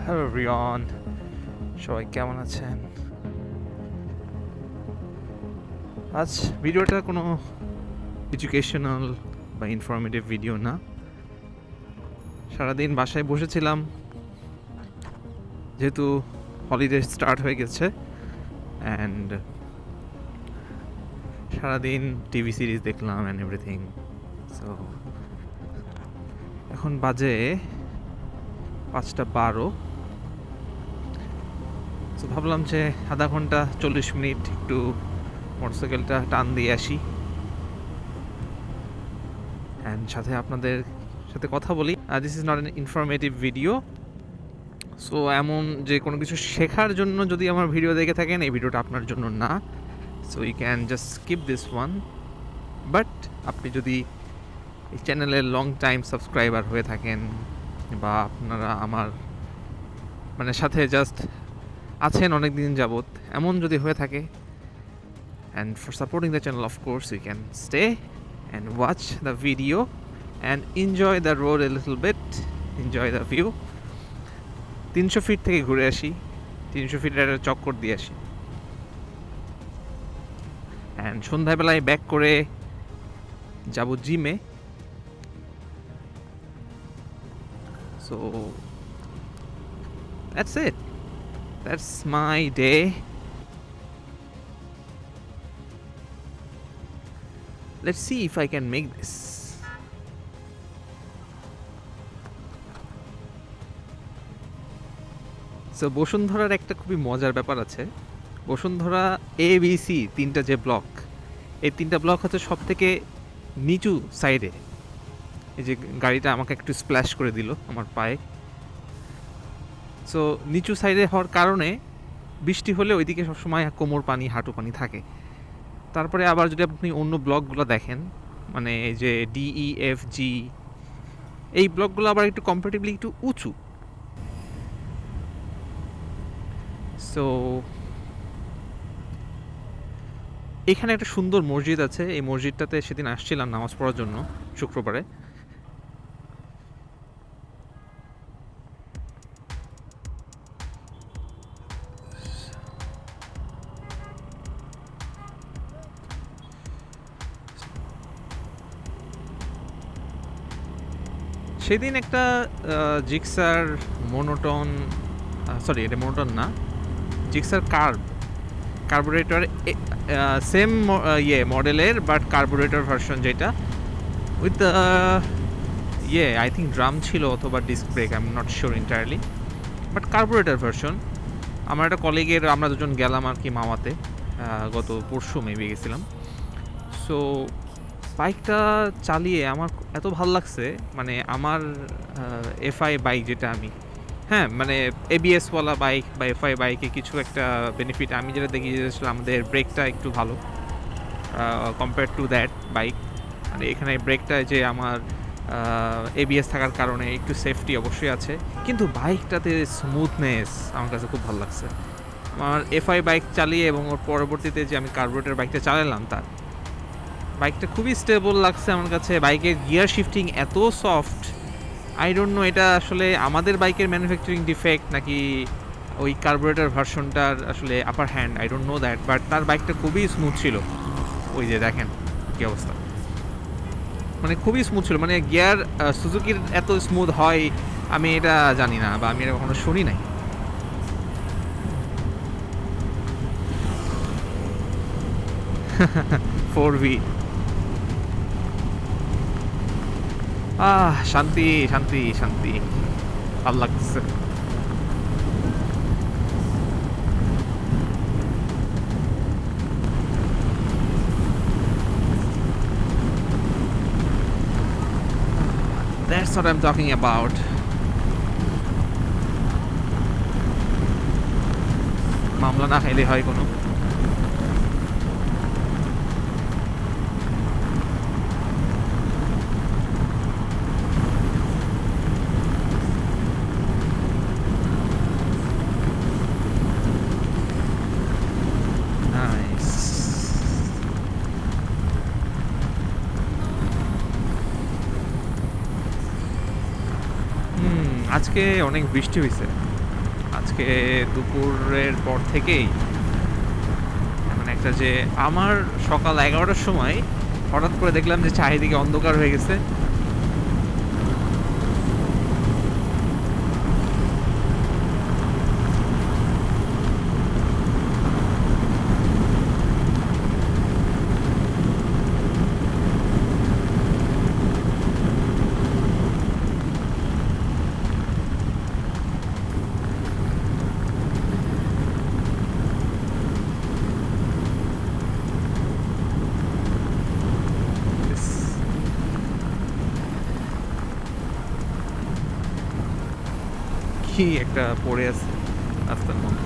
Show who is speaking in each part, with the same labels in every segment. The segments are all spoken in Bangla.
Speaker 1: হ্যালো রিয়ন, সবাই কেমন আছেন? আজ ভিডিওটা কোনো এডুকেশনাল বা ইনফরমেটিভ ভিডিও না। সারাদিন বাসায় বসেছিলাম, যেহেতু হলিডে স্টার্ট হয়ে গেছে, অ্যান্ড সারাদিন টিভি সিরিজ দেখলাম অ্যান্ড এভরিথিং। সো এখন বাজে 5:12। তো ভাবলাম যে আধা ঘন্টা 40 মিনিট একটু মোটরসাইকেলটা টান দিয়ে আসি অ্যান্ড সাথে আপনাদের সাথে কথা বলি। This is not an informative video. So এমন যে কোনো কিছু শেখার জন্য যদি আমার ভিডিও দেখে থাকেন, এই ভিডিওটা আপনার জন্য না। So you can just skip this one. But আপনি যদি এই চ্যানেলের লং টাইম সাবস্ক্রাইবার হয়ে থাকেন, বা আপনারা আমার মানে সাথে জাস্ট আছেন অনেক দিন যাবৎ, এমন যদি হয়ে থাকে, and for supporting the channel, of course, you can stay and watch the video and enjoy the road a little bit, enjoy the view. 300 fit থেকে ঘুরে আসি, 300 ফিটের একটা চক্কর দিয়ে আসি, অ্যান্ড সন্ধ্যাবেলায় ব্যাক করে যাব জিমে। So that's it, that's my day. Let's see if I can make this. So বসুন্ধরার একটা খুবই মজার ব্যাপার আছে। বসুন্ধরা ABC তিনটা যে ব্লক, এই তিনটা ব্লক হচ্ছে সব থেকে নিচু সাইডে। এই যে গাড়িটা আমাকে একটু স্প্ল্যাশ করে দিল আমার পায়ে। সো নিচু সাইডে হওয়ার কারণে বৃষ্টি হলে ওইদিকে সবসময় কোমর পানি, হাঁটু পানি থাকে। তারপরে আবার যদি আপনি অন্য ব্লকগুলো দেখেন, মানে এই যে DEFG, এই ব্লকগুলো আবার একটু কম্পারেটিভলি একটু উঁচু। সো এখানে একটা সুন্দর মসজিদ আছে। এই মসজিদটাতে সেদিন আসছিলাম নামাজ পড়ার জন্য শুক্রবারে। সেদিন একটা জিক্সার মোনোটন, সরি এটা মোনোটন না, জিক্সার কার্বোরেটর, সেম মডেলের, বাট কার্বোরেটর ভার্সন, যেটা উইথ আই থিঙ্ক ড্রাম ছিল অথবা disc brake, I am not sure entirely, but carburettor version. আমার একটা কলিগের, আমরা দুজন গেলাম আর কি মামাতে, গত পরশু মেবি গেছিলাম। সো বাইকটা চালিয়ে আমার এত ভালো লাগছে, মানে আমার FI বাইক যেটা আমি, হ্যাঁ মানে ABS-ওয়ালা বাইক বা FI বাইকে কিছু একটা বেনিফিট আমি যেটা দেখি, আসলে আমাদের ব্রেকটা একটু ভালো কম্পেয়ার টু দ্যাট বাইক। মানে এখানে ব্রেকটা যে আমার ABS থাকার কারণে একটু সেফটি অবশ্যই আছে, কিন্তু বাইকটাতে স্মুথনেস আমার কাছে খুব ভালো লাগছে। আমার FI বাইক চালিয়ে এবং ওর পরবর্তীতে যে আমি কার্বোরেটর বাইকটা চালালাম, তার বাইকটা খুবই স্টেবল লাগছে আমার কাছে। বাইকের গিয়ার শিফটিং এত সফট, আই ডোন্ট নো এটা আসলে আমাদের বাইকের ম্যানুফ্যাকচারিং ডিফেক্ট নাকি ওই কার্বোরেটর ভার্সনটার আসলে upper hand, I don't know that, but তার বাইকটা খুবই স্মুথ ছিল। ওই যে দেখেন কী অবস্থা, মানে খুবই স্মুথ ছিল। মানে গিয়ার সুজুকির এত স্মুথ হয় আমি এটা জানি না, বা আমি এটা কখনো শুনি নাই। ফোর ভি, শান্তি শান্তি শান্তি, ভালো লাগতেছে। That's what I'm talking about. মামলা না খাইলে হয় কোনো। আজকে অনেক বৃষ্টি হয়েছে, আজকে দুপুরের পর থেকেই মানে একটা যে আমার সকাল 11টার সময় হঠাৎ করে দেখলাম যে চারিদিকে অন্ধকার হয়ে গেছে। কি একটা পড়ে আছে রাস্তার মধ্যে।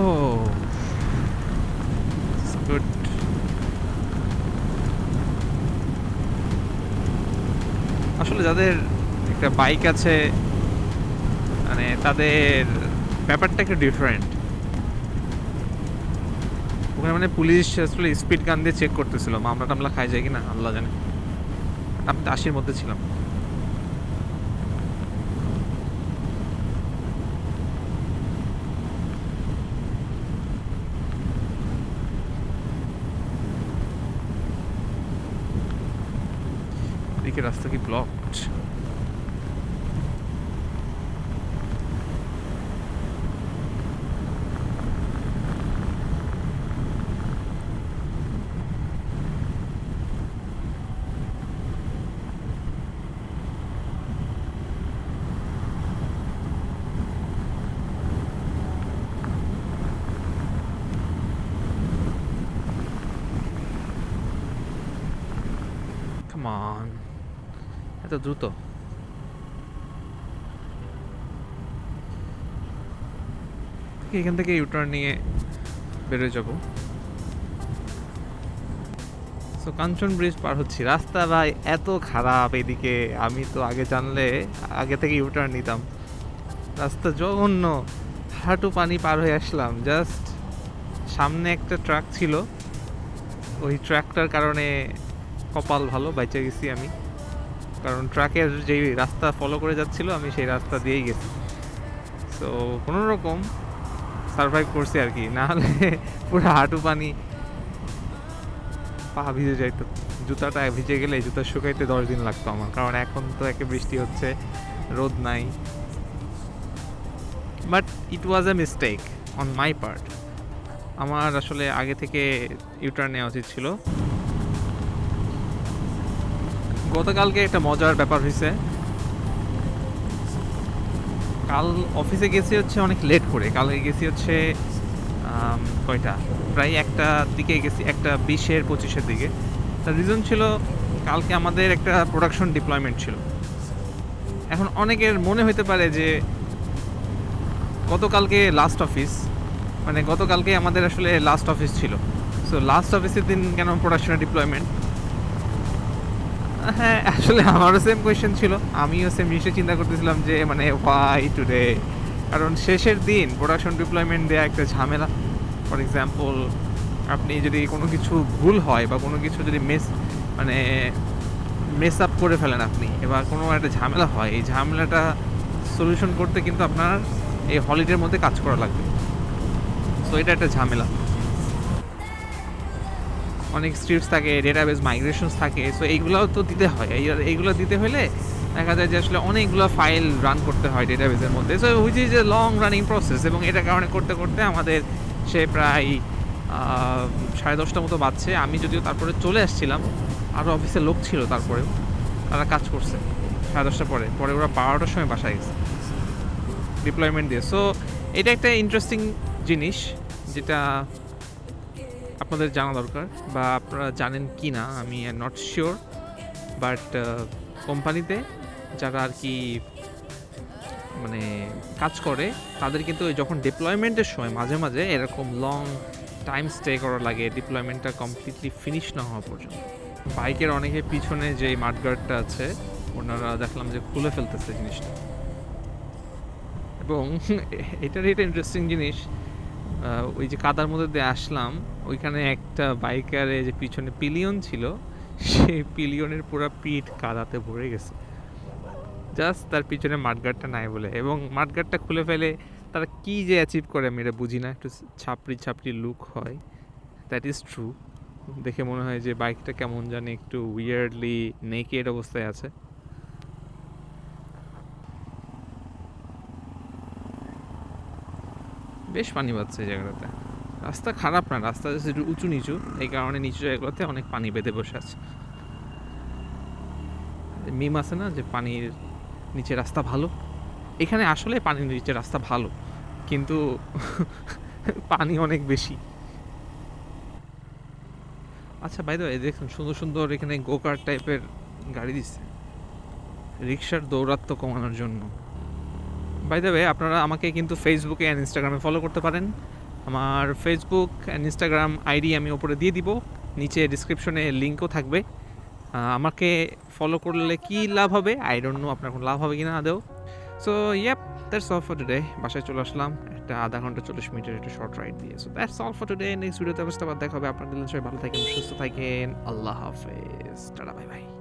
Speaker 1: Oh, it's good. আসলে যাদের একটা বাইক আছে মানে তাদের ব্যাপারটা একটু ডিফারেন্ট। ওখানে মানে পুলিশ আসলে স্পিড গান দিয়ে চেক করতেছিল মামলা টামলা খাই যায় কিনা আল্লাহ জানে। আমি তো 80-র মধ্যে ছিলাম। এদিকে রাস্তা কি ব্লকড? Come on, এত দ্রুত? এখান থেকে ইউটার্ন নিয়ে বেরোয় যাব। সো কাঞ্চন ব্রিজ পার হচ্ছি। রাস্তা ভাই এত খারাপ এদিকে, আমি তো আগে জানলে আগে থেকে ইউটার্ন নিতাম। রাস্তা জঘন্য, হাঁটু পানি পার হয়ে আসলাম। জাস্ট সামনে একটা ট্রাক ছিল, ওই ট্রাকটার কারণে কপাল ভালো, বাইচে গেছি আমি। কারণ ট্রাকের যেই রাস্তা ফলো করে যাচ্ছিল আমি সেই রাস্তা দিয়েই গেছি। সো কোনো রকম সারভাইভ করছি আর কি, না হলে পুরো হাঁটু পানি, পা ভিজে যাইতো। জুতাটা ভিজে গেলে জুতা শুকাইতে 10 দিন লাগতো আমার, কারণ এখন তো একে বৃষ্টি হচ্ছে, রোদ নাই। But it was a mistake on my part. আমার আসলে আগে থেকে ইউটার্ন নেওয়া উচিত ছিল। গতকালকে একটা মজার ব্যাপার হয়েছে। কাল অফিসে গেছি হচ্ছে অনেক লেট করে। কালকে গেছি হচ্ছে কয়টা, প্রায় 1টার দিকে গেছি, 1:20-25-এর দিকে। তার রিজন ছিল কালকে আমাদের একটা প্রোডাকশন ডিপ্লয়মেন্ট ছিল। এখন অনেকের মনে হতে পারে যে গতকালকে লাস্ট অফিস, মানে গতকালকে আমাদের আসলে লাস্ট অফিস ছিল। সো লাস্ট অফিসের দিন কেন প্রোডাকশনের ডিপ্লয়মেন্ট? হ্যাঁ, আসলে আমারও সেম কোয়েশ্চেন ছিল। আমিও সেম জিনিসটা চিন্তা করতেছিলাম যে মানে হোয়াই টুডে। কারণ শেষের দিন প্রোডাকশন ডিপ্লয়মেন্ট দেওয়া একটা ঝামেলা। ফর এক্সাম্পল, আপনি যদি কোনো কিছু ভুল হয় বা কোনো কিছু যদি মেস আপ করে ফেলেন আপনি, এবার কোনো একটা ঝামেলা হয়, এই ঝামেলাটা সলিউশন করতে কিন্তু আপনার এই হলিডের মধ্যে কাজ করা লাগবে। সো এটা একটা ঝামেলা। অনেক স্ক্রিপ্টস থাকে, ডেটাবেস মাইগ্রেশনস থাকে। সো এইগুলোও তো দিতে হয়। এইগুলো দিতে হলে দেখা যায় যে আসলে অনেকগুলো ফাইল রান করতে হয় ডেটাবেসের মধ্যে। So which is a long running process, এবং এটার কারণে করতে করতে আমাদের সে প্রায় 10:30 মতো বাজছে। আমি যদিও তারপরে চলে আসছিলাম, আরও অফিসে লোক ছিল, তারপরেও তারা কাজ করছে 10:30 পরে পরে ওরা 12টার সময় বাসায় গেছে ডিপ্লয়মেন্ট দিয়ে। সো এটা একটা ইন্টারেস্টিং জিনিস যেটা আপনাদের জানা দরকার, বা আপনারা জানেন কি না আমি নট শিওর। বাট কোম্পানিতে যারা আর কি মানে কাজ করে তাদের কিন্তু ওই যখন ডিপ্লয়মেন্টের সময় মাঝে মাঝে এরকম লং টাইম স্টে করা লাগে ডিপ্লয়মেন্টটা কমপ্লিটলি ফিনিশ না হওয়া পর্যন্ত। বাইকের অনেকে পিছনে যে মাডগার্ডটা আছে ওনারা দেখলাম যে খুলে ফেলতেছে জিনিসটা, এবং এটা ইন্টারেস্টিং জিনিস, ওই যে কাদার মধ্যে দিয়ে আসলাম ওইখানে একটা বাইকারে যে পিছনে পিলিয়ন ছিল সেই পিলিয়নের পুরো পিঠ কাদাতে ভরে গেছে, জাস্ট তার পিছনে মাঠগার্ডটা নাই বলে। এবং মাঠগার্ডটা খুলে ফেলে তারা কি যে অ্যাচিভ করে আমি এটা বুঝি না, একটু ছাপড়ি ছাপড়ি লুক হয়, দ্যাট ইজ ট্রু। দেখে মনে হয় যে বাইকটা কেমন জানি একটু উইয়ার্ডলি নেকেড অবস্থায় আছে। বেশ পানি বাজছে এই জায়গাটাতে। রাস্তা খারাপ না, রাস্তা একটু উঁচু নিচু, এই কারণে নিচু জায়গাগুলোতে অনেক পানি বেঁধে বসে আছে। মিম আছে না যে পানির নিচে রাস্তা ভালো, এখানে আসলে পানির নিচে রাস্তা ভালো কিন্তু পানি অনেক বেশি। আচ্ছা বাই দ্য ওয়ে দেখুন সুন্দর সুন্দর এখানে গোকার টাইপের গাড়ি দিচ্ছে রিক্সার দৌরাত্ম্য কমানোর জন্য। বাই দ্য ওয়ে আপনারা আমাকে কিন্তু ফেসবুকে অ্যান্ড ইনস্টাগ্রামে ফলো করতে পারেন। আমার ফেসবুক অ্যান্ড ইনস্টাগ্রাম আইডি আমি ওপরে দিয়ে দিব, নিচে ডিসক্রিপশনে লিঙ্কও থাকবে। আমাকে ফলো করলে কি লাভ হবে আই ডোন্ট নো, আপনার কোনো লাভ হবে কি না আদৌ। So yup, that's all for today. বাসায় চলে আসলাম একটা আধা ঘন্টা 40 মিনিটের একটা শর্ট রাইড দিয়ে। So that's all for today. Next ভিডিওতে অবস্থা দেখা হবে। আপনাদের সবাই ভালো থাকেন, সুস্থ থাকেন। আল্লাহ হাফেজ, টাটা, বাই বাই।